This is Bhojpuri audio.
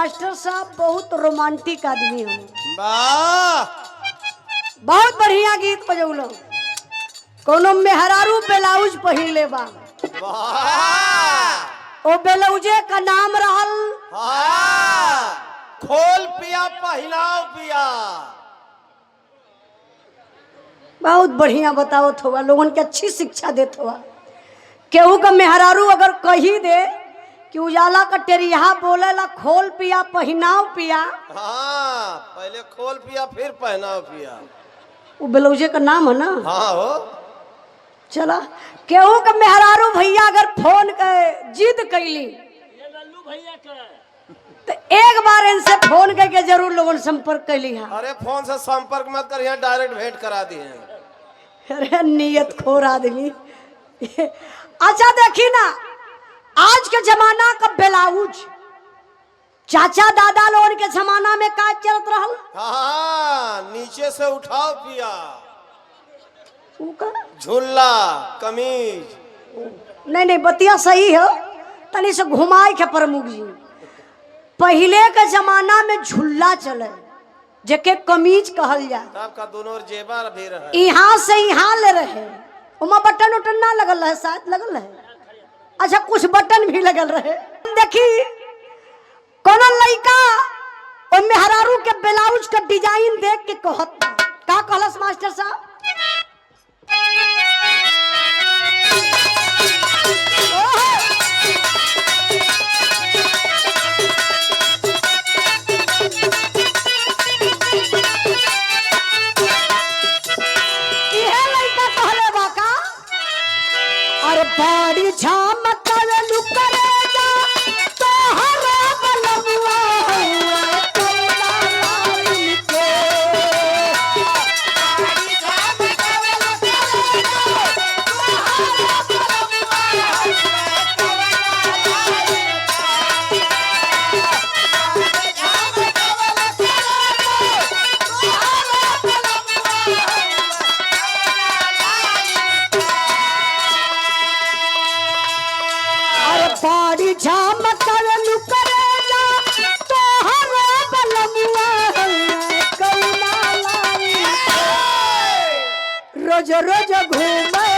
मास्टर साहब बहुत रोमांटिक आदमी हैं। वाह, बहुत बढ़िया गीत बजौलो। कोनो मेहरारू ब्लाउज पहिरले बा, वाह, ओ ब्लाउजे का नाम रहल हाँ, खोल पिया पहनाओ पिया। बहुत बढ़िया बताओ थोड़ा लोगन के अच्छी शिक्षा देत हुआ। केहू का मेहरारू अगर कही दे कि उजाला का टेरिया बोलेला खोल पिया पहनाओ पिया, हाँ, पहले खोल पिया फिर पहनाओ पिया। वो ब्लाउजे का नाम है ना। हाँ हो, चला केहू का मेहरारू भैया अगर फोन के जिद कैली तो एक बार इनसे फोन करके जरूर लोगन संपर्क कैली है। अरे फोन से संपर्क मत कर, यहाँ डायरेक्ट भेंट करा दिए। अरे नियत खोर आदमी। अच्छा देखी ना, आज के जमाना का ब्लाउज चाचा दादा लोगन के जमाना में का चलत रहल। हाँ, नीचे से उठाओ पिया, ऊ का? झुल्ला कमीज। नहीं नहीं बतिया सही है, तनी से घुमाए के प्रमुख जी। पहले के जमाना में झुल्ला चले जेके कमीज कहल जाए, आपका दोनों और जेबर भी रहे। यहाँ से यहाँ ले रहे, उमा बटन उटन ना लगल रहे, शायद लगल रहे। अच्छा कुछ बटन भी लगल रहे। देखी कोनो लड़का और मेहरारू के ब्लाउज का डिजाइन देख के कहत का कहलस मास्टर साहब, बाड़ी झमक लुकरे जा तोहरा बलमुआ कौला लाइन के। बाड़ी झमक लुकरे जा तोहरा बलमुआ कौला लाइन के। बाड़ी झमक लुकरे जा तोहरा बलमुआ बाड़ी झमक लुकरेला तोहरा बलमुआ कौला लाइन। रोज रोज घूमे